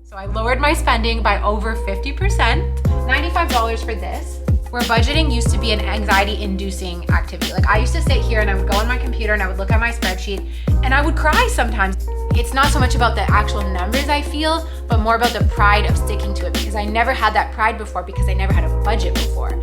So I lowered my spending by over 50%, $95 for this, where budgeting used to be an anxiety-inducing activity. Like I used to sit here and I would go on my computer and I would look at my spreadsheet and I would cry sometimes. It's not so much about the actual numbers I feel, but more about the pride of sticking to it, because I never had that pride before because I never had a budget before.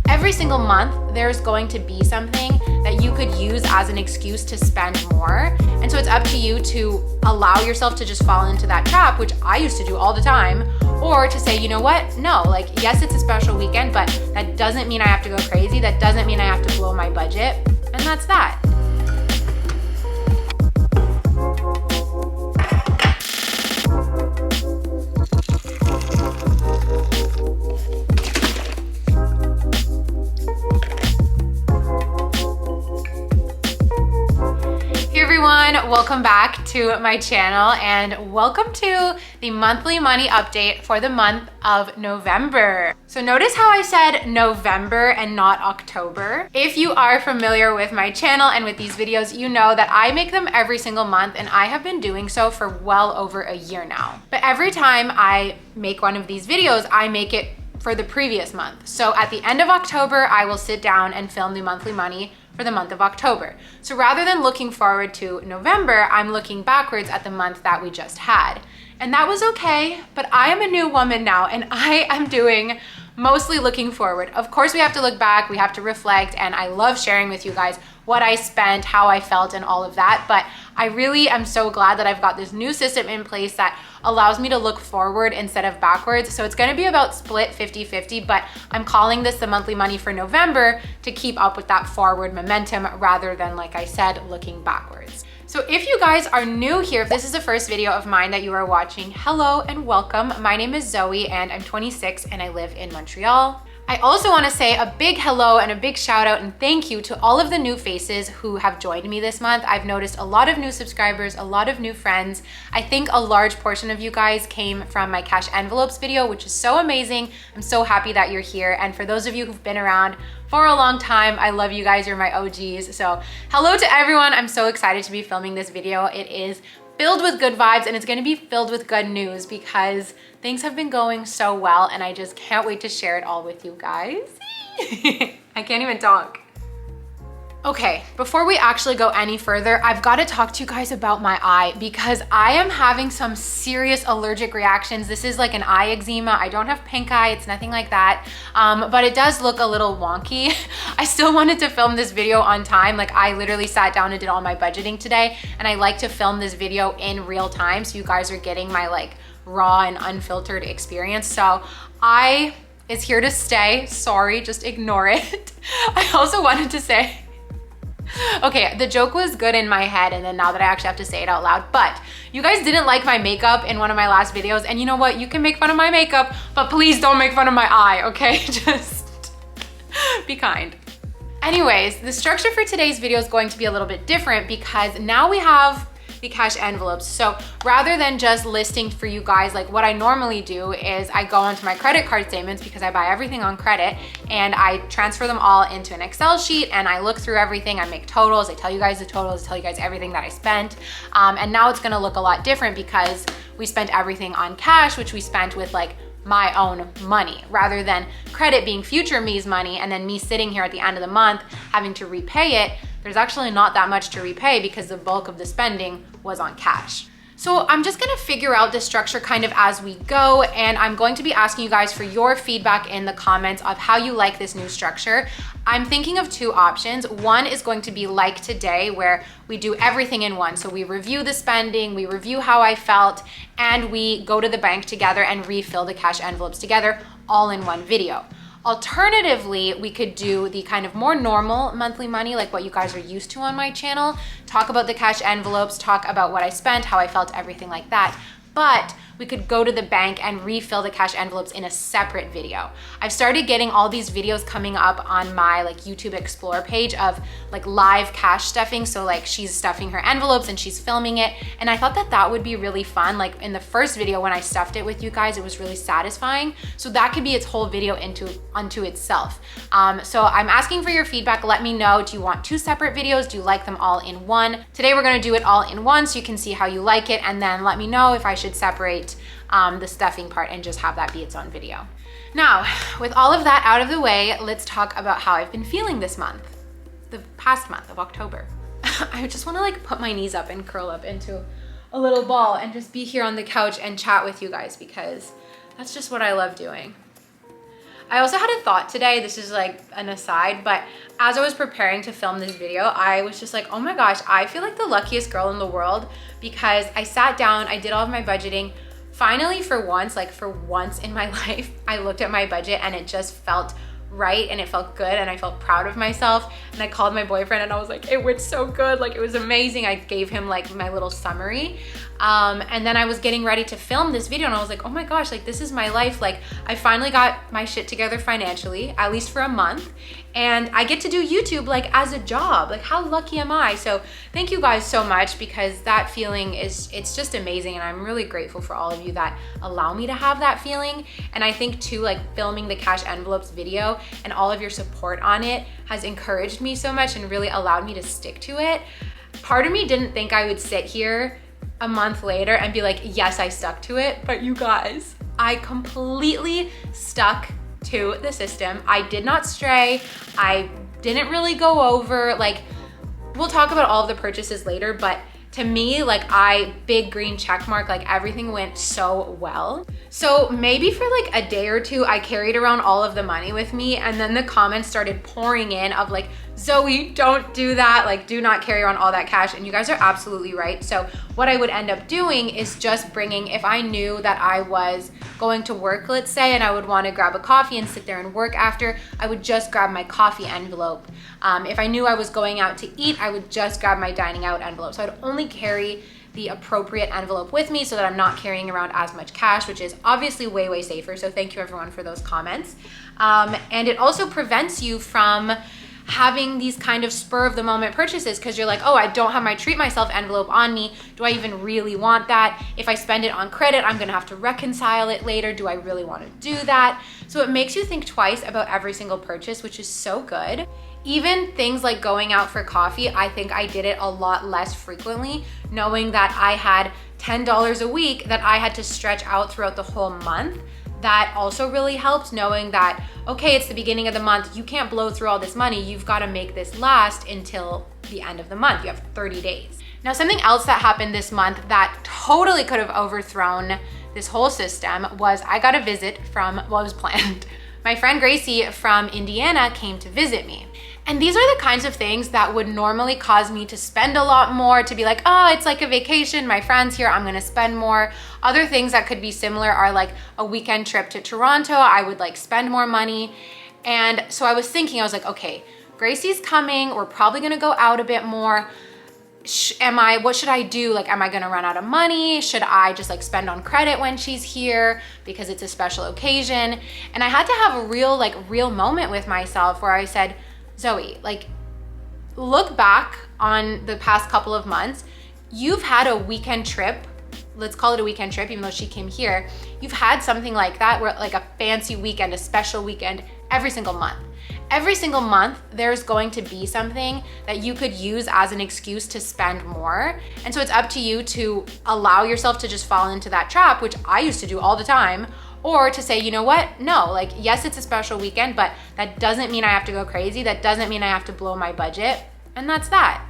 Every single month, there's going to be something that you could use as an excuse to spend more. And so it's up to you to allow yourself to just fall into that trap, which I used to do all the time, or to say, you know what? No, like, yes, it's a special weekend, but that doesn't mean I have to go crazy. That doesn't mean I have to blow my budget. And that's that. Welcome back to my channel and welcome to the monthly money update for the month of November. So notice how I said November and not October. If you are familiar with my channel and with these videos, you know that I make them every single month and I have been doing so for well over a year now. But every time I make one of these videos, I make it for the previous month. So at the end of October, I will sit down and film the monthly money for the month of October. So rather than looking forward to November, I'm looking backwards at the month that we just had. And that was okay, but I am a new woman now and I am doing mostly looking forward. Of course, we have to look back, we have to reflect, and I love sharing with you guys what I spent, how I felt, and all of that. But I really am so glad that I've got this new system in place that allows me to look forward instead of backwards. So it's gonna be about split 50-50, but I'm calling this the monthly money for November to keep up with that forward momentum rather than, like I said, looking backwards. So if you guys are new here, if this is the first video of mine that you are watching, hello and welcome. My name is Zoe and I'm 26 and I live in Montreal. I also want to say a big hello and a big shout out and thank you to all of the new faces who have joined me this month. I've noticed a lot of new subscribers, a lot of new friends. I think a large portion of you guys came from my cash envelopes video, which is so amazing. I'm so happy that you're here. And for those of you who've been around for a long time, I love you guys, you're my OGs. So hello to everyone. I'm so excited to be filming this video. It is filled with good vibes and it's gonna be filled with good news because things have been going so well and I just can't wait to share it all with you guys. I can't even talk. Okay, before we actually go any further, I've got to talk to you guys about my eye because I am having some serious allergic reactions. This is like an eye eczema. I don't have pink eye, it's nothing like that, but it does look a little wonky. I still wanted to film this video on time. Like I literally sat down and did all my budgeting today and I like to film this video in real time so you guys are getting my like raw and unfiltered experience. So I is here to stay. Sorry, just ignore it. I also wanted to say, okay, the joke was good in my head and then now that I actually have to say it out loud, but you guys didn't like my makeup in one of my last videos and you know what? You can make fun of my makeup, but please don't make fun of my eye, okay? Just be kind. Anyways, the structure for today's video is going to be a little bit different because now we have the cash envelopes. So rather than just listing for you guys, like what I normally do is I go onto my credit card statements because I buy everything on credit and I transfer them all into an Excel sheet and I look through everything, I make totals, I tell you guys the totals, tell you guys everything that I spent. And now it's gonna look a lot different because we spent everything on cash, which we spent with like my own money rather than credit being future me's money and then me sitting here at the end of the month having to repay it. There's actually not that much to repay because the bulk of the spending was on cash. So I'm just gonna figure out the structure kind of as we go, and I'm going to be asking you guys for your feedback in the comments of how you like this new structure. I'm thinking of two options. One is going to be like today, where we do everything in one. So we review the spending, we review how I felt, and we go to the bank together and refill the cash envelopes together all in one video. Alternatively, we could do the kind of more normal monthly money, like what you guys are used to on my channel, talk about the cash envelopes, talk about what I spent, how I felt, everything like that. But we could go to the bank and refill the cash envelopes in a separate video. I've started getting all these videos coming up on my like YouTube Explore page of like live cash stuffing. So like she's stuffing her envelopes and she's filming it. And I thought that that would be really fun. Like in the first video when I stuffed it with you guys, it was really satisfying. So that could be its whole video unto itself. So I'm asking for your feedback. Let me know, do you want 2 separate videos? Do you like them all in one? Today we're gonna do it all in one so you can see how you like it, and then let me know if I should separate the stuffing part and just have that be its own video. Now, with all of that out of the way, let's talk about how I've been feeling this month, the past month of October. I just wanna like put my knees up and curl up into a little ball and just be here on the couch and chat with you guys, because that's just what I love doing. I also had a thought today, this is like an aside, but as I was preparing to film this video, I was just like, oh my gosh, I feel like the luckiest girl in the world, because I sat down, I did all of my budgeting. Finally, for once in my life, I looked at my budget and it just felt right and it felt good and I felt proud of myself. And I called my boyfriend and I was like, it went so good, like it was amazing. I gave him like my little summary. And then I was getting ready to film this video and I was like, oh my gosh, like this is my life. Like I finally got my shit together financially, at least for a month. And I get to do YouTube like as a job. Like how lucky am I? So thank you guys so much, because that feeling it's just amazing. And I'm really grateful for all of you that allow me to have that feeling. And I think too, like filming the cash envelopes video and all of your support on it has encouraged me so much and really allowed me to stick to it. Part of me didn't think I would sit here a month later and be like, yes, I stuck to it. But you guys, I completely stuck to the system. I did not stray. I didn't really go over, like, we'll talk about all of the purchases later, but to me, like big green check mark, like everything went so well. So maybe for like a day or two, I carried around all of the money with me, and then the comments started pouring in of like, Zoey, don't do that. Like, do not carry around all that cash. And you guys are absolutely right. So what I would end up doing is just bringing, if I knew that I was going to work, let's say, and I would want to grab a coffee and sit there and work after, I would just grab my coffee envelope. If I knew I was going out to eat, I would just grab my dining out envelope. So I'd only carry the appropriate envelope with me so that I'm not carrying around as much cash, which is obviously way, way safer. So thank you everyone for those comments. And it also prevents you from having these kind of spur of the moment purchases, because you're like, oh, I don't have my treat myself envelope on me. Do I even really want that? If I spend it on credit, I'm gonna have to reconcile it later. Do I really want to do that? So it makes you think twice about every single purchase, which is so good. Even things like going out for coffee, I think I did it a lot less frequently, knowing that I had $10 a week that I had to stretch out throughout the whole month. That also really helped, knowing that, okay, it's the beginning of the month, you can't blow through all this money, you've got to make this last until the end of the month. You have 30 days. Now, something else that happened this month that totally could have overthrown this whole system was I got a visit from, well, it was planned. My friend Gracie from Indiana came to visit me. And these are the kinds of things that would normally cause me to spend a lot more, to be like, oh, it's like a vacation, my friend's here, I'm gonna spend more. Other things that could be similar are like a weekend trip to Toronto, I would like spend more money. And so I was thinking, I was like, okay, Gracie's coming, we're probably gonna go out a bit more. What should I do? Like, am I gonna run out of money? Should I just like spend on credit when she's here because it's a special occasion? And I had to have a real moment with myself where I said, Zoey, like, look back on the past couple of months. You've had a weekend trip, let's call it a weekend trip, even though she came here. You've had something like that, where like a fancy weekend, a special weekend, every single month. Every single month, there's going to be something that you could use as an excuse to spend more. And so it's up to you to allow yourself to just fall into that trap, which I used to do all the time, or to say, you know what? No, like, yes, it's a special weekend, but that doesn't mean I have to go crazy. That doesn't mean I have to blow my budget. And that's that.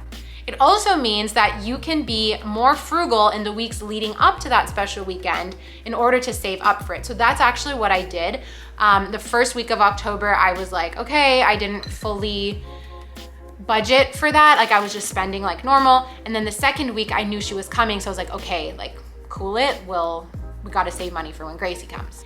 It also means that you can be more frugal in the weeks leading up to that special weekend in order to save up for it. So that's actually what I did. The first week of October, I was like, okay, I didn't fully budget for that. Like, I was just spending like normal. And then the second week, I knew she was coming. So I was like, okay, like, cool it. We gotta save money for when Gracie comes.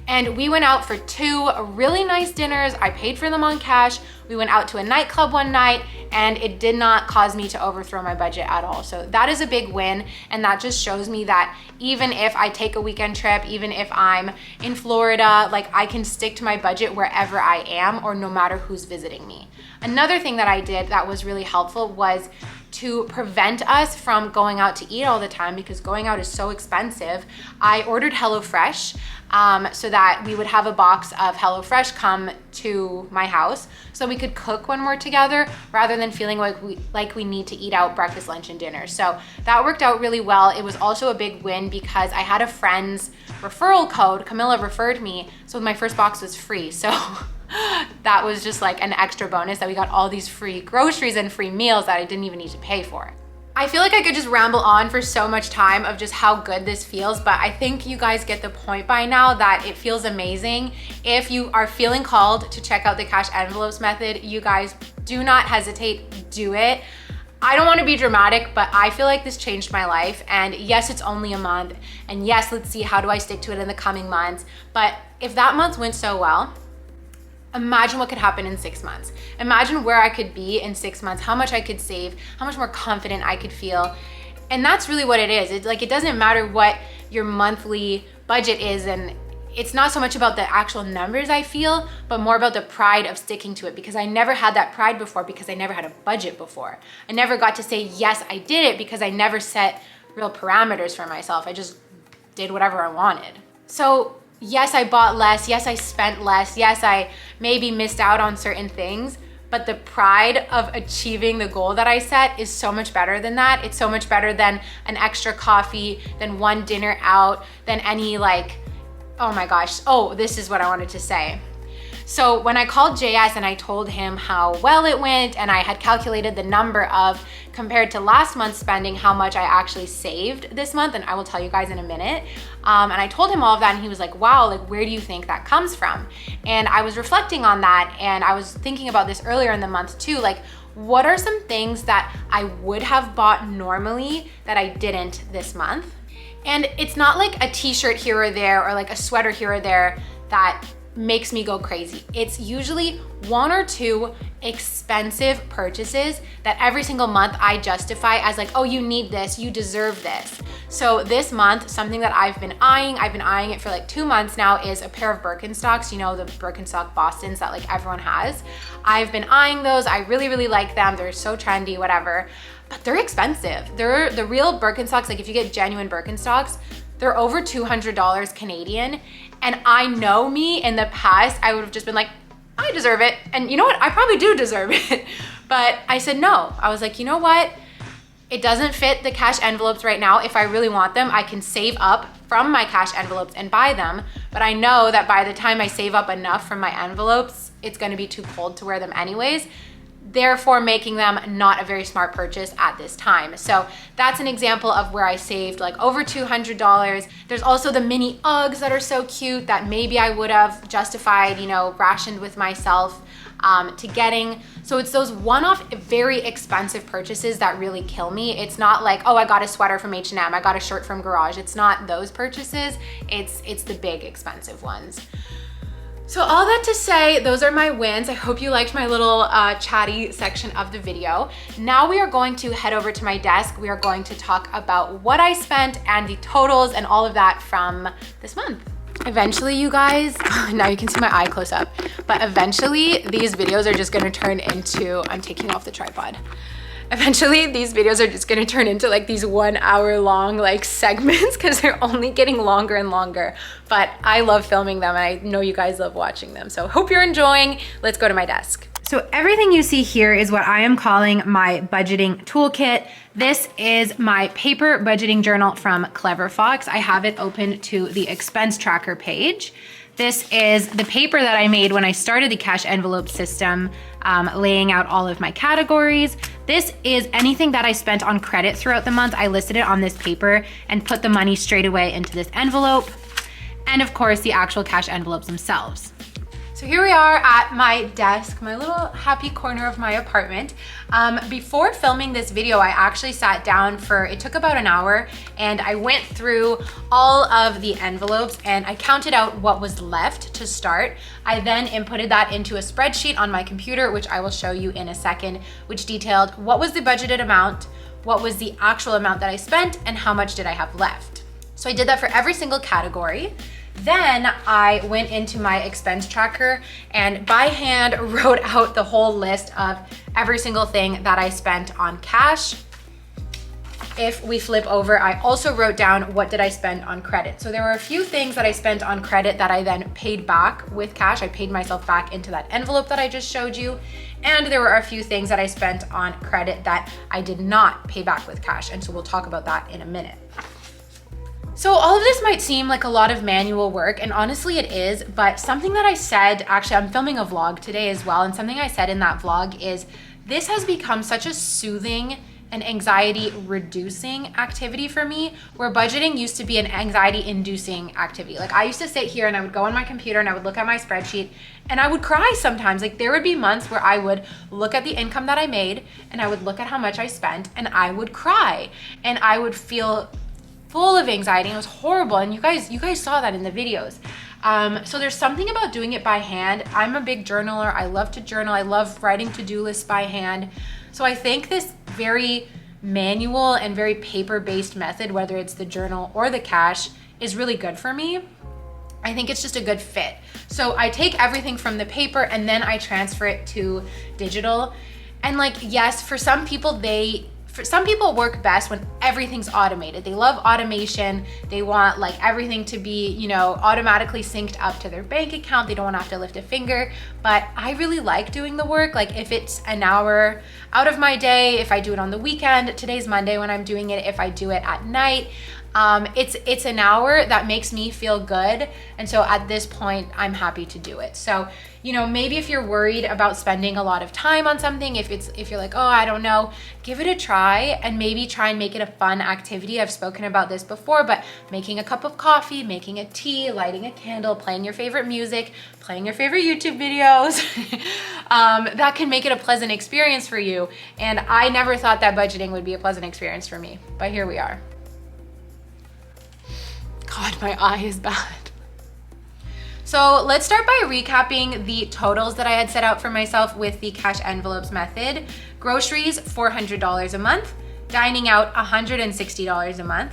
And we went out for 2 really nice dinners. I paid for them on cash. We went out to a nightclub one night and it did not cause me to overthrow my budget at all. So that is a big win. And that just shows me that even if I take a weekend trip, even if I'm in Florida, like I can stick to my budget wherever I am or no matter who's visiting me. Another thing that I did that was really helpful was to prevent us from going out to eat all the time, because going out is so expensive. I ordered HelloFresh so that we would have a box of HelloFresh come to my house so we could cook when we're together rather than feeling like we need to eat out breakfast, lunch, and dinner. So that worked out really well. It was also a big win because I had a friend's referral code. Camilla referred me, so my first box was free. So that was just like an extra bonus that we got all these free groceries and free meals that I didn't even need to pay for. I feel like I could just ramble on for so much time of just how good this feels, but I think you guys get the point by now that it feels amazing. If you are feeling called to check out the cash envelopes method, you guys do not hesitate, do it. I don't want to be dramatic, but I feel like this changed my life. And yes, it's only a month. And yes, let's see, how do I stick to it in the coming months? But if that month went so well, imagine what could happen in 6 months. Imagine where I could be in 6 months, how much I could save, how much more confident I could feel. And that's really what it is. It doesn't matter what your monthly budget is, and it's not so much about the actual numbers I feel, but more about the pride of sticking to it, because I never had that pride before because I never had a budget before. I never got to say, yes, I did it, because I never set real parameters for myself. I just did whatever I wanted. So yes, I bought less. Yes, I spent less. Yes, I maybe missed out on certain things, but the pride of achieving the goal that I set is so much better than that. It's so much better than an extra coffee, than one dinner out, than any oh my gosh. Oh, this is what I wanted to say. So when I called JS and I told him how well it went, and I had calculated the number of, compared to last month's spending, how much I actually saved this month, and I will tell you guys in a minute. And I told him all of that, and he was like, wow, where do you think that comes from? And I was reflecting on that, and I was thinking about this earlier in the month too, what are some things that I would have bought normally that I didn't this month? And it's not like a t-shirt here or there, or like a sweater here or there that makes me go crazy. It's usually 1 or 2 expensive purchases that every single month I justify as oh, you need this, you deserve this. So this month, something that I've been eyeing it for 2 months now, is a pair of Birkenstocks, you know, the Birkenstock Bostons that everyone has. I've been eyeing those. I really, really like them. They're so trendy, whatever, but they're expensive. They're the real Birkenstocks. If you get genuine Birkenstocks, they're over $200 Canadian. And I know me in the past, I would have just been I deserve it. And you know what? I probably do deserve it. But I said no. I was you know what? It doesn't fit the cash envelopes right now. If I really want them, I can save up from my cash envelopes and buy them. But I know that by the time I save up enough from my envelopes, it's gonna be too cold to wear them anyways, therefore making them not a very smart purchase at this time. So that's an example of where I saved over $200. There's also the mini Uggs that are so cute that maybe I would have justified, rationed with myself to getting. So it's those one-off very expensive purchases that really kill me. It's not oh, I got a sweater from H&M, I got a shirt from Garage. It's not those purchases, it's the big expensive ones. So all that to say, those are my wins. I hope you liked my little chatty section of the video. Now we are going to head over to my desk. We are going to talk about what I spent and the totals and all of that from this month. Eventually, you guys, now you can see my eye close up, but eventually these videos are just gonna turn into, I'm taking off the tripod. Eventually, these videos are just gonna turn into these 1 hour long segments, because they're only getting longer and longer. But I love filming them, and I know you guys love watching them. So hope you're enjoying. Let's go to my desk. So everything you see here is what I am calling my budgeting toolkit. This is my paper budgeting journal from Clever Fox. I have it open to the expense tracker page. This is the paper that I made when I started the cash envelope system, laying out all of my categories. This is anything that I spent on credit throughout the month. I listed it on this paper and put the money straight away into this envelope. And of course, the actual cash envelopes themselves. So here we are at my desk, my little happy corner of my apartment. Before filming this video, I actually sat down it took about an hour, and I went through all of the envelopes and I counted out what was left to start. I then inputted that into a spreadsheet on my computer, which I will show you in a second, which detailed what was the budgeted amount, what was the actual amount that I spent, and how much did I have left. So I did that for every single category. Then I went into my expense tracker and by hand wrote out the whole list of every single thing that I spent on cash. If we flip over, I also wrote down what did I spend on credit. So there were a few things that I spent on credit that I then paid back with cash. I paid myself back into that envelope that I just showed you. And there were a few things that I spent on credit that I did not pay back with cash. And so we'll talk about that in a minute. So all of this might seem like a lot of manual work, and honestly it is, but something that I said, actually I'm filming a vlog today as well, and something I said in that vlog is this has become such a soothing and anxiety reducing activity for me, where budgeting used to be an anxiety inducing activity. Like I used to sit here and I would go on my computer and I would look at my spreadsheet and I would cry sometimes. Like there would be months where I would look at the income that I made and I would look at how much I spent and I would cry and I would feel full of anxiety. It was horrible, and you guys saw that in the videos. So there's something about doing it by hand. I'm a big journaler. I love to journal. I love writing to-do lists by hand. So I think this very manual and very paper-based method, whether it's the journal or the cash, is really good for me. I think it's just a good fit. So I take everything from the paper and then I transfer it to digital. And like, yes, for some people work best when everything's automated. They love automation. They want like everything to be, you know, automatically synced up to their bank account. They don't want to have to lift a finger. But I really like doing the work. Like if it's an hour out of my day, if I do it on the weekend, today's Monday when I'm doing it, if I do it at night, it's an hour that makes me feel good. And so at this point, I'm happy to do it. So, you know, maybe if you're worried about spending a lot of time on something, if you're like, oh, I don't know, give it a try and maybe try and make it a fun activity. I've spoken about this before, but making a cup of coffee, making a tea, lighting a candle, playing your favorite music, playing your favorite YouTube videos, that can make it a pleasant experience for you. And I never thought that budgeting would be a pleasant experience for me, but here we are. God, my eye is bad. So let's start by recapping the totals that I had set out for myself with the cash envelopes method. Groceries, $400 a month. Dining out, $160 a month.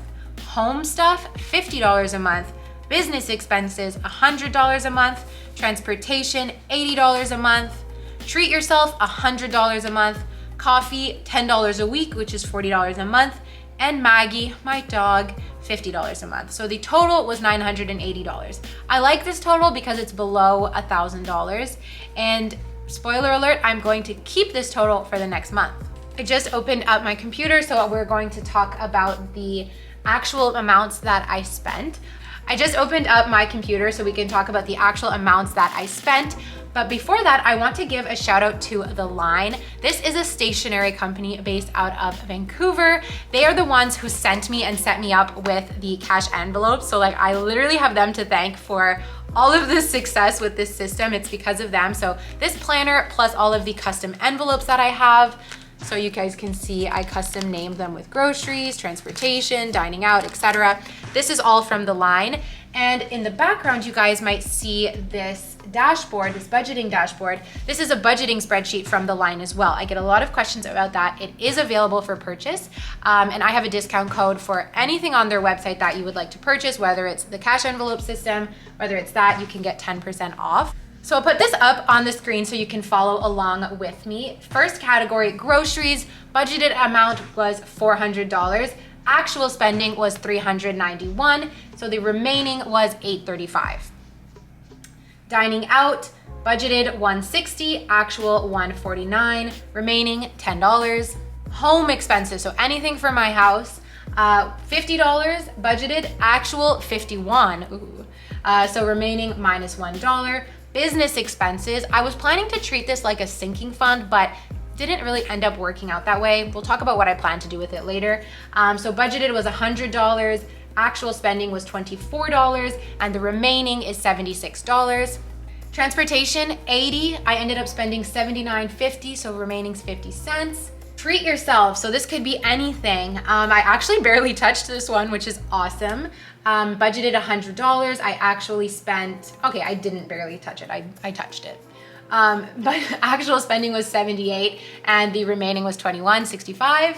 Home stuff, $50 a month. Business expenses, $100 a month. Transportation, $80 a month. Treat yourself, $100 a month. Coffee, $10 a week, which is $40 a month. And Maggie, my dog, $50 a month. So the total was $980. I like this total because it's below $1,000. And spoiler alert, I'm going to keep this total for the next month. I just opened up my computer, so we're going to talk about the actual amounts that I spent. I just opened up my computer so we can talk about the actual amounts that I spent. But before that, I want to give a shout out to The Line. This is a stationery company based out of Vancouver. They are the ones who sent me and set me up with the cash envelopes. So like I literally have them to thank for all of this success with this system. It's because of them. So this planner plus all of the custom envelopes that I have. So you guys can see I custom named them with groceries, transportation, dining out, etc. This is all from The Line. And in the background, you guys might see this dashboard, this budgeting dashboard. This is a budgeting spreadsheet from The Line as well. I get a lot of questions about that. It is available for purchase. And I have a discount code for anything on their website that you would like to purchase, whether it's the cash envelope system, whether it's that, you can get 10% off. So I'll put this up on the screen so you can follow along with me. First category, groceries. Budgeted amount was $400. Actual spending was $391. So the remaining was $835. Dining out, budgeted $160, actual $149, remaining $10. Home expenses, so anything for my house, $50, budgeted, actual $51. Ooh. So remaining minus $1. Business expenses, I was planning to treat this like a sinking fund, but didn't really end up working out that way. We'll talk about what I plan to do with it later. So budgeted was $100, actual spending was $24, and the remaining is $76. Transportation, 80. I ended up spending 79.50, so remaining 50 cents. Treat yourself. So this could be anything. I actually barely touched this one, which is awesome. Budgeted $100. I actually spent, okay, I didn't barely touch it. I touched it. But actual spending was 78 and the remaining was 21.65.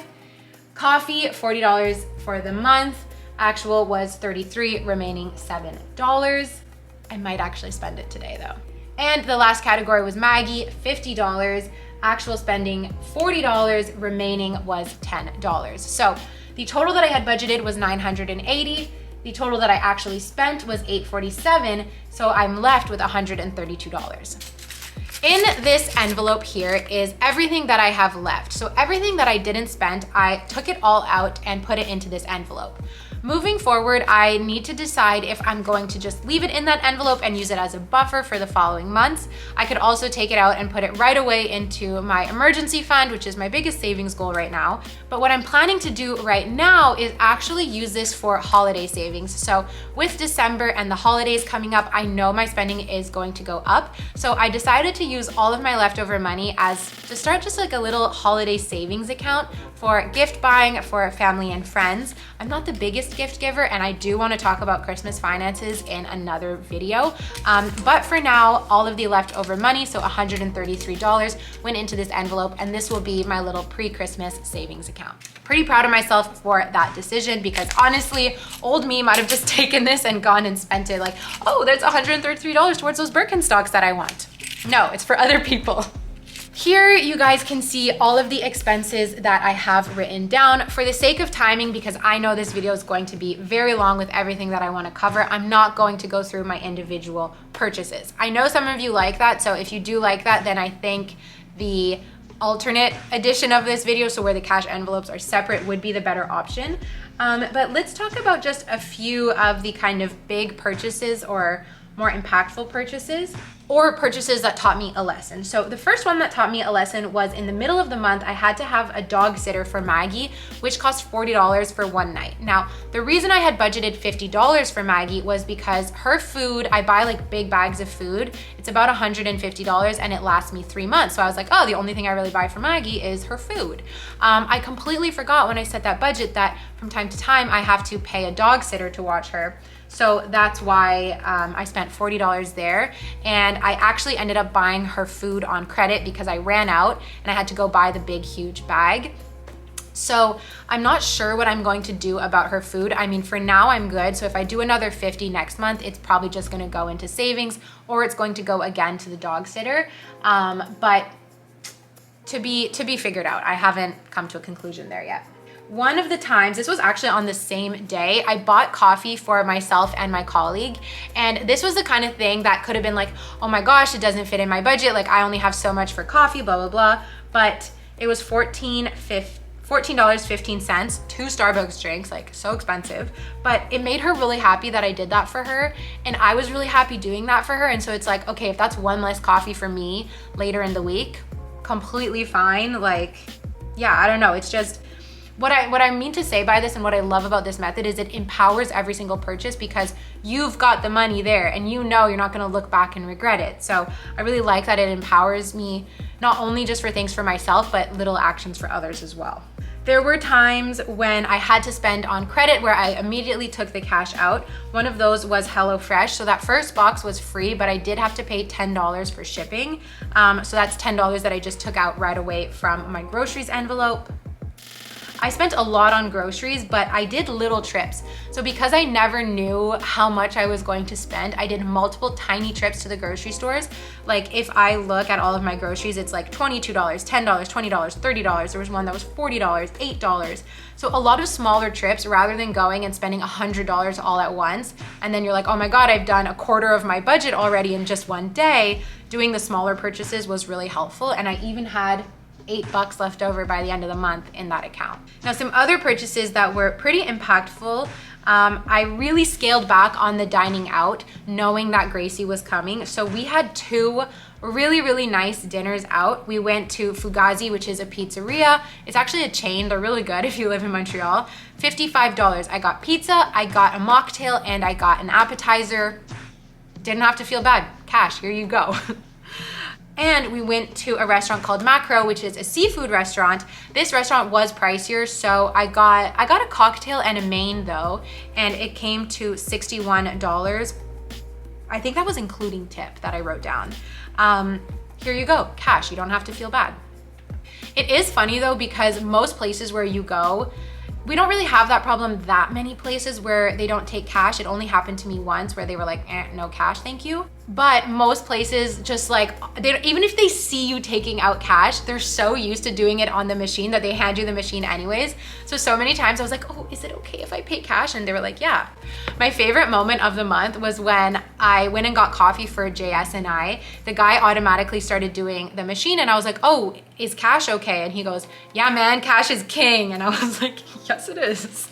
Coffee, $40 for the month. Actual was 33, remaining $7. I might actually spend it today though. And the last category was Maggie, $50. Actual spending $40, remaining was $10. So the total that I had budgeted was 980. The total that I actually spent was 847. So I'm left with $132. In this envelope here is everything that I have left. So everything that I didn't spend, I took it all out and put it into this envelope. Moving forward, I need to decide if I'm going to just leave it in that envelope and use it as a buffer for the following months. I could also take it out and put it right away into my emergency fund, which is my biggest savings goal right now. But what I'm planning to do right now is actually use this for holiday savings. So with December and the holidays coming up, I know my spending is going to go up. So I decided to use all of my leftover money as to start just like a little holiday savings account for gift buying for family and friends. I'm not the biggest gift giver and I do want to talk about Christmas finances in another video. But for now, all of the leftover money, so $133 went into this envelope and this will be my little pre-Christmas savings account. Pretty proud of myself for that decision because honestly, old me might have just taken this and gone and spent it like, oh, there's $133 towards those Birkenstocks that I want. No, it's for other people. Here you guys can see all of the expenses that I have written down. For the sake of timing, because I know this video is going to be very long with everything that I want to cover, I'm not going to go through my individual purchases. I know some of you like that, so if you do like that, then I think the alternate edition of this video, so where the cash envelopes are separate, would be the better option. But let's talk about just a few of the kind of big purchases or more impactful purchases, or purchases that taught me a lesson. So the first one that taught me a lesson was in the middle of the month, I had to have a dog sitter for Maggie, which cost $40 for one night. Now, the reason I had budgeted $50 for Maggie was because her food, I buy like big bags of food. It's about $150 and it lasts me 3 months. So I was like, oh, the only thing I really buy for Maggie is her food. I completely forgot when I set that budget that from time to time, I have to pay a dog sitter to watch her. So that's why I spent $40 there. And I actually ended up buying her food on credit because I ran out and I had to go buy the big, huge bag. So I'm not sure what I'm going to do about her food. I mean, for now I'm good. So if I do another 50 next month, it's probably just gonna go into savings or it's going to go again to the dog sitter. But to be figured out. I haven't come to a conclusion there yet. One of the times, this was actually on the same day, I bought coffee for myself and my colleague. And this was the kind of thing that could have been like, oh my gosh, it doesn't fit in my budget. Like I only have so much for coffee, blah, blah, blah. But it was $14.15, 2 Starbucks drinks, like so expensive. But it made her really happy that I did that for her. And I was really happy doing that for her. And so it's like, okay, if that's one less coffee for me later in the week, completely fine. Like, yeah, I don't know. It's just, what I mean to say by this and what I love about this method is it empowers every single purchase because you've got the money there and you know you're not gonna look back and regret it. So I really like that it empowers me not only just for things for myself, but little actions for others as well. There were times when I had to spend on credit where I immediately took the cash out. One of those was HelloFresh. So that first box was free, but I did have to pay $10 for shipping. So that's $10 that I just took out right away from my groceries envelope. I spent a lot on groceries, but I did little trips. So because I never knew how much I was going to spend, I did multiple tiny trips to the grocery stores. Like if I look at all of my groceries, it's like $22, $10, $20, $30. There was one that was $40, $8. So a lot of smaller trips rather than going and spending $100 all at once. And then you're like, oh my God, I've done a quarter of my budget already in just one day. Doing the smaller purchases was really helpful. And I even had $8 left over by the end of the month in that account. Now, some other purchases that were pretty impactful. I really scaled back on the dining out, knowing that Gracie was coming. So we had 2 really, really nice dinners out. We went to Fugazi, which is a pizzeria. It's actually a chain. They're really good if you live in Montreal. $55. I got pizza, I got a mocktail, and I got an appetizer. Didn't have to feel bad. cash, here you go. And we went to a restaurant called Macro, which is a seafood restaurant. This restaurant was pricier, so I got a cocktail and a main though, and it came to $61. I think that was including tip that I wrote down. Here you go, cash, you don't have to feel bad. It is funny though, because most places where you go, we don't really have that problem that many places where they don't take cash. It only happened to me once where they were like, no cash, thank you. But most places just like, even if they see you taking out cash, they're so used to doing it on the machine that they hand you the machine anyways. So many times I was like, oh, is it okay if I pay cash? And they were like, yeah. My favorite moment of the month was when I went and got coffee for JS and I. The guy automatically started doing the machine and I was like, oh, is cash okay? And he goes, yeah, man, cash is king. And I was like, yes, it is.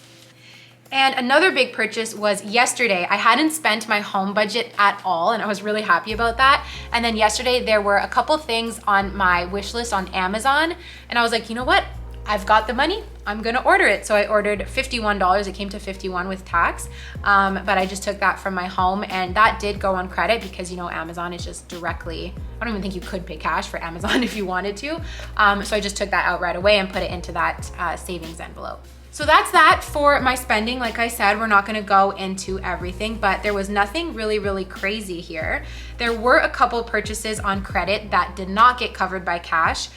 And another big purchase was yesterday. I hadn't spent my home budget at all, and I was really happy about that. And then yesterday there were a couple things on my wish list on Amazon, and I was like, you know what? I've got the money, I'm gonna order it. So I ordered $51, it came to $51 with tax, but I just took that from my home, and that did go on credit because, you know, Amazon is just directly, I don't even think you could pay cash for Amazon if you wanted to. So I just took that out right away and put it into that savings envelope. So that's that for my spending. Like I said, we're not gonna go into everything, but there was nothing really, really crazy here. There were a couple purchases on credit that did not get covered by cash.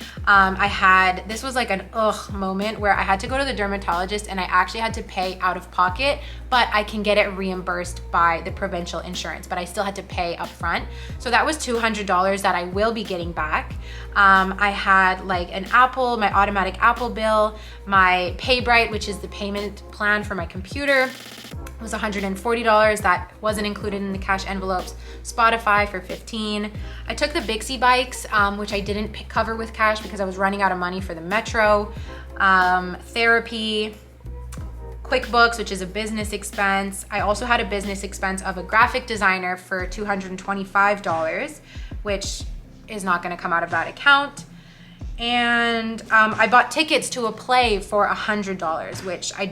This was like an moment where I had to go to the dermatologist and I actually had to pay out of pocket, but I can get it reimbursed by the provincial insurance, but I still had to pay up front. So that was $200 that I will be getting back. I had like an Apple, my automatic Apple bill, my PayBright, which is the payment plan for my computer, was $140. That wasn't included in the cash envelopes. Spotify for $15. I took the Bixi bikes, which I didn't cover with cash because I was running out of money for the metro. Therapy, QuickBooks, which is a business expense. I also had a business expense of a graphic designer for $225, which is not gonna come out of that account. And I bought tickets to a play for $100, which I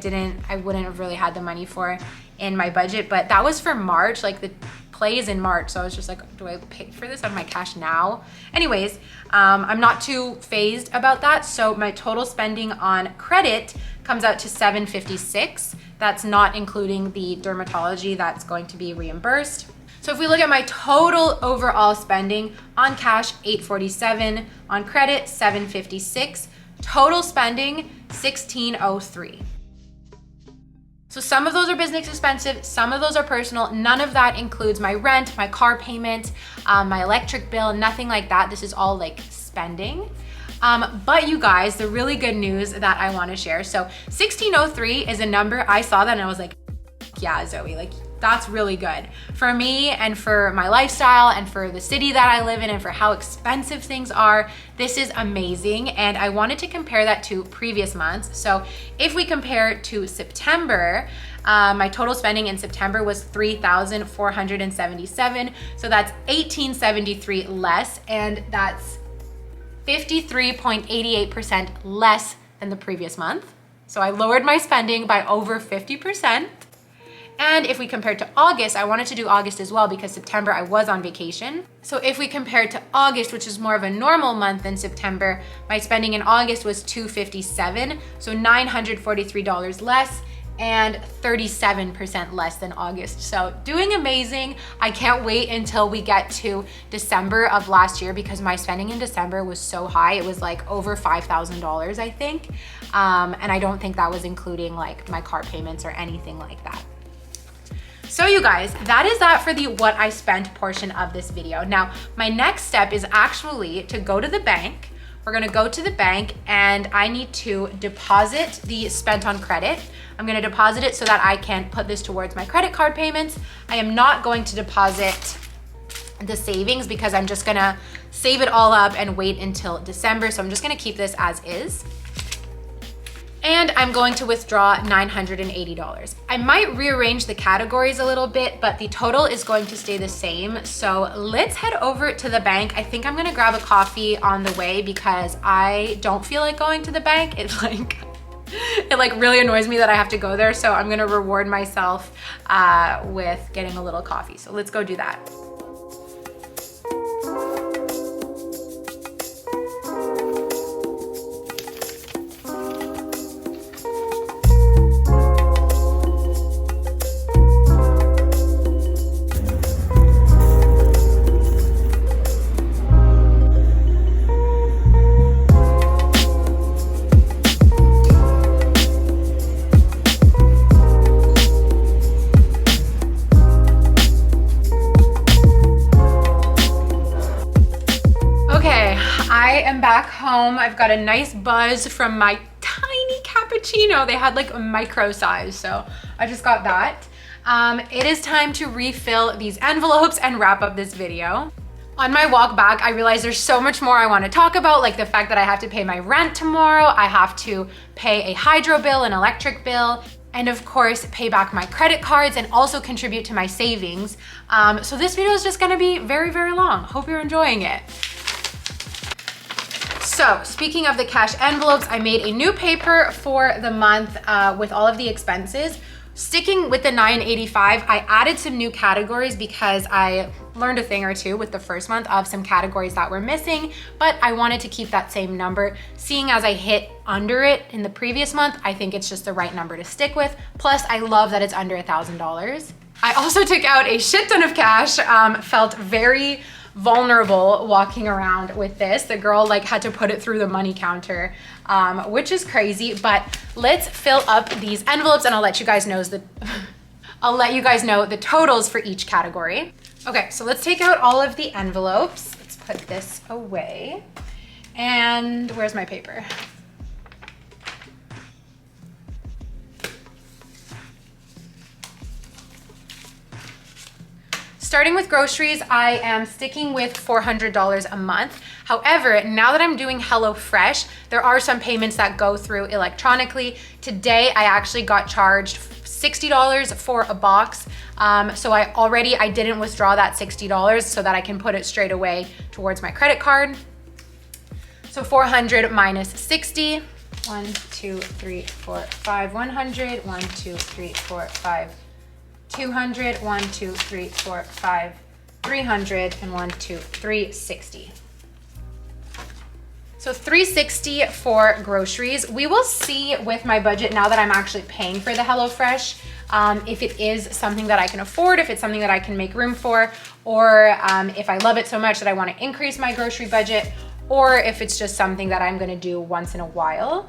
wouldn't have really had the money for in my budget, but that was for March, like the play is in March. So I was just like, do I pay for this out of my cash now? Anyways, I'm not too phased about that. So my total spending on credit comes out to $756. That's not including the dermatology that's going to be reimbursed. So if we look at my total overall spending, on cash, $847, on credit, $756, total spending, $1,603. So some of those are business expensive, some of those are personal. None of that includes my rent, my car payment, my electric bill, nothing like that. This is all like spending. But you guys, the really good news that I wanna share. So 1,603 is a number, I saw that and I was like, yeah, Zoe, like that's really good for me and for my lifestyle and for the city that I live in and for how expensive things are. This is amazing. And I wanted to compare that to previous months. So if we compare to September, my total spending in September was $3,477. So that's $1,873 less, and that's 53.88% less than the previous month. So I lowered my spending by over 50%. And if we compare to August, I wanted to do August as well because September I was on vacation. So if we compare to August, which is more of a normal month than September, my spending in August was $257, so $943 less and 37% less than August. So doing amazing. I can't wait until we get to December of last year because my spending in December was so high. It was like over $5,000, I think. And I don't think that was including like my car payments or anything like that. So you guys, that is that for the what I spent portion of this video. Now, my next step is actually to go to the bank. We're gonna go to the bank and I need to deposit the spent on credit. I'm gonna deposit it so that I can put this towards my credit card payments. I am not going to deposit the savings because I'm just gonna save it all up and wait until December. So I'm just gonna keep this as is. And I'm going to withdraw $980. I might rearrange the categories a little bit, but the total is going to stay the same. So let's head over to the bank. I think I'm gonna grab a coffee on the way because I don't feel like going to the bank. It really annoys me that I have to go there. So I'm gonna reward myself with getting a little coffee. So let's go do that. home. I've got a nice buzz from my tiny cappuccino. They had like a micro size, so I just got that. It is time to refill these envelopes and wrap up this video. On my walk back, I realized there's so much more I want to talk about, like the fact that I have to pay my rent tomorrow, I have to pay a hydro bill, an electric bill, and of course, pay back my credit cards and also contribute to my savings. So this video is just gonna be very, very long. Hope you're enjoying it. So speaking of the cash envelopes, I made a new paper for the month with all of the expenses. Sticking with the $9.85, I added some new categories because I learned a thing or two with the first month of some categories that were missing, but I wanted to keep that same number. Seeing as I hit under it in the previous month, I think it's just the right number to stick with. Plus, I love that it's under $1,000. I also took out a shit ton of cash, felt very vulnerable walking around with this. The girl like had to put it through the money counter, which is crazy, but let's fill up these envelopes and I'll let you guys know the totals for each category. Okay, so let's take out all of the envelopes. Let's put this away. And where's my paper? Starting with groceries, I am sticking with $400 a month. However, now that I'm doing HelloFresh, there are some payments that go through electronically. Today, I actually got charged $60 for a box. So I didn't withdraw that $60 so that I can put it straight away towards my credit card. So 400 minus 60. 1, 2, 3, 4, 5, 100. 1, 2, 3, 4, 5. 200, 1, 2, 3, 4, 5, 300, and 1, 2, 360. So 360 for groceries. We will see with my budget now that I'm actually paying for the HelloFresh, if it is something that I can afford, if it's something that I can make room for, or if I love it so much that I want to increase my grocery budget, or if it's just something that I'm going to do once in a while.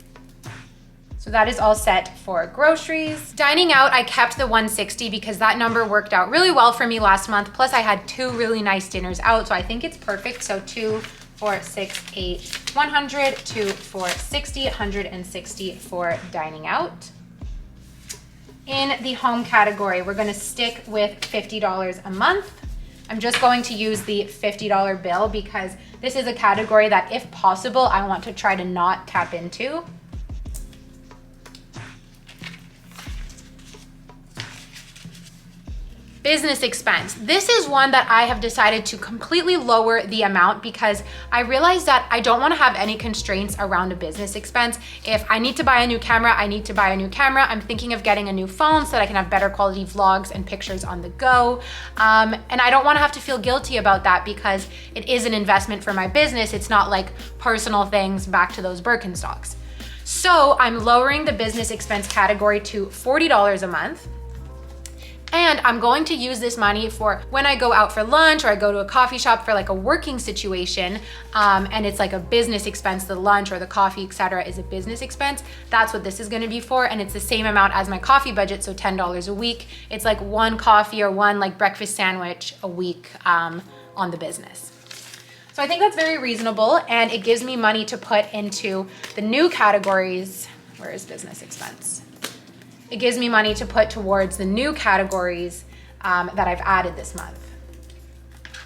So that is all set for groceries. Dining out, I kept the 160 because that number worked out really well for me last month. Plus I had 2 really nice dinners out, so I think it's perfect. So 2, 4, 6, 8, 100, 2, 4, 60, 160 for dining out. In the home category, we're gonna stick with $50 a month. I'm just going to use the $50 bill because this is a category that, if possible, I want to try to not tap into. Business expense. This is one that I have decided to completely lower the amount because I realized that I don't want to have any constraints around a business expense. If I need to buy a new camera, I need to buy a new camera. I'm thinking of getting a new phone so that I can have better quality vlogs and pictures on the go. And I don't want to have to feel guilty about that because it is an investment for my business. It's not like personal things back to those Birkenstocks. So I'm lowering the business expense category to $40 a month. And I'm going to use this money for when I go out for lunch or I go to a coffee shop for like a working situation, and it's like a business expense, the lunch or the coffee, etc., is a business expense. That's what this is gonna be for, and it's the same amount as my coffee budget, so $10 a week. It's like 1 coffee or 1 like breakfast sandwich a week on the business. So I think that's very reasonable, and it gives me money to put into the new categories. Where is business expense? It gives me money to put towards the new categories that I've added this month.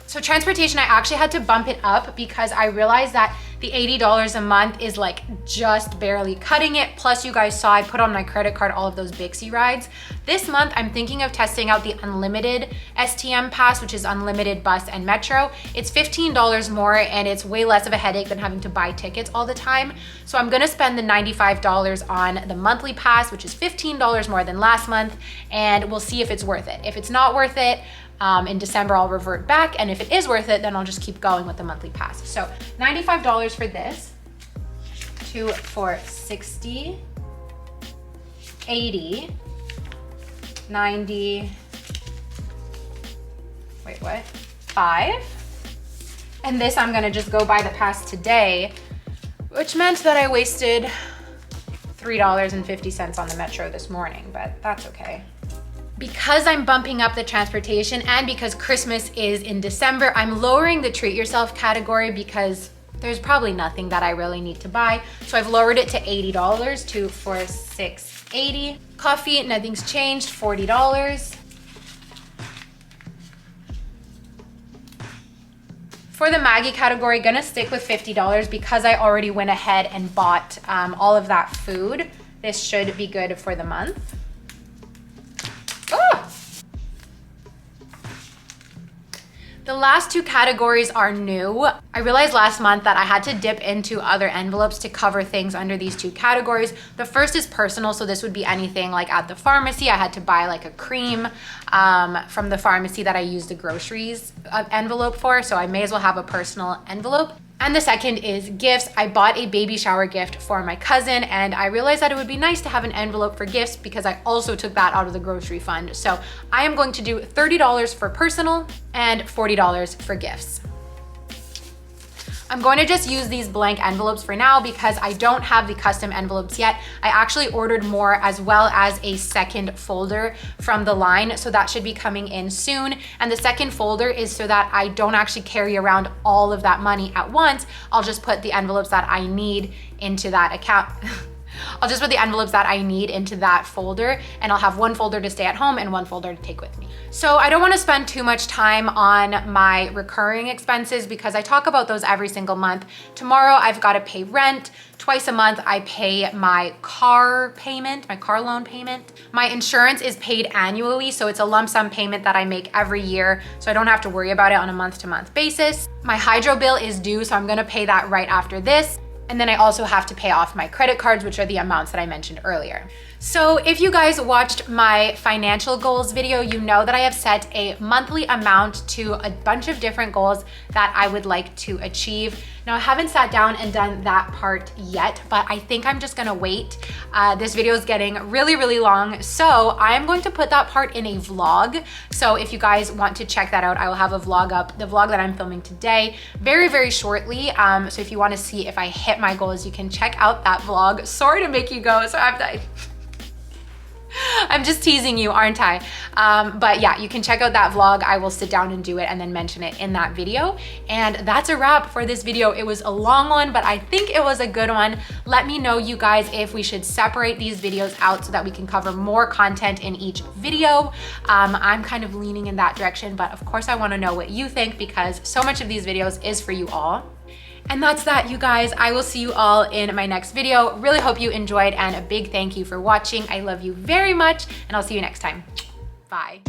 So transportation, I actually had to bump it up because I realized that the $80 a month is like just barely cutting it. Plus you guys saw I put on my credit card all of those Bixi rides. This month, I'm thinking of testing out the unlimited STM pass, which is unlimited bus and metro. It's $15 more and it's way less of a headache than having to buy tickets all the time. So I'm gonna spend the $95 on the monthly pass, which is $15 more than last month, and we'll see if it's worth it. If it's not worth it, in December, I'll revert back, and if it is worth it, then I'll just keep going with the monthly pass. So $95 for this, 2, 4, 60, 80, 90, wait, what? 5. And this I'm gonna just go buy the pass today, which meant that I wasted $3.50 on the metro this morning, but that's okay. Because I'm bumping up the transportation and because Christmas is in December, I'm lowering the treat yourself category because there's probably nothing that I really need to buy. So I've lowered it to $80 to for $6.80. Coffee, nothing's changed, $40. For the Maggie category, gonna stick with $50 because I already went ahead and bought all of that food. This should be good for the month. Oh! The last two categories are new. I realized last month that I had to dip into other envelopes to cover things under these two categories. The first is personal, so this would be anything like at the pharmacy. I had to buy like a cream from the pharmacy that I used the groceries envelope for, so I may as well have a personal envelope. And the second is gifts. I bought a baby shower gift for my cousin, and I realized that it would be nice to have an envelope for gifts because I also took that out of the grocery fund. So I am going to do $30 for personal and $40 for gifts. I'm going to just use these blank envelopes for now because I don't have the custom envelopes yet. I actually ordered more as well as a second folder from the line, so that should be coming in soon. And the second folder is so that I don't actually carry around all of that money at once. I'll just put the envelopes that I need into that account. I'll just put the envelopes that I need into that folder, and I'll have one folder to stay at home and one folder to take with me. So I don't want to spend too much time on my recurring expenses because I talk about those every single month. Tomorrow I've got to pay rent. Twice a month I pay my car payment, my car loan payment. My insurance is paid annually, so it's a lump sum payment that I make every year, so I don't have to worry about it on a month-to-month basis. My hydro bill is due, so I'm gonna pay that right after this. And then I also have to pay off my credit cards, which are the amounts that I mentioned earlier. So if you guys watched my financial goals video, you know that I have set a monthly amount to a bunch of different goals that I would like to achieve. Now, I haven't sat down and done that part yet, but I think I'm just gonna wait. This video is getting really, really long, so I'm going to put that part in a vlog. So if you guys want to check that out, I will have a vlog up, the vlog that I'm filming today, very, very shortly. So if you wanna see if I hit my goals, you can check out that vlog. Sorry to make you go, so I'm just teasing you, aren't I? But yeah, you can check out that vlog. I will sit down and do it and then mention it in that video. And that's a wrap for this video. It was a long one, but I think it was a good one. Let me know, you guys, if we should separate these videos out so that we can cover more content in each video. I'm kind of leaning in that direction, but of course I wanna know what you think because so much of these videos is for you all. And that's that, you guys. I will see you all in my next video. Really hope you enjoyed, and a big thank you for watching. I love you very much, and I'll see you next time. Bye.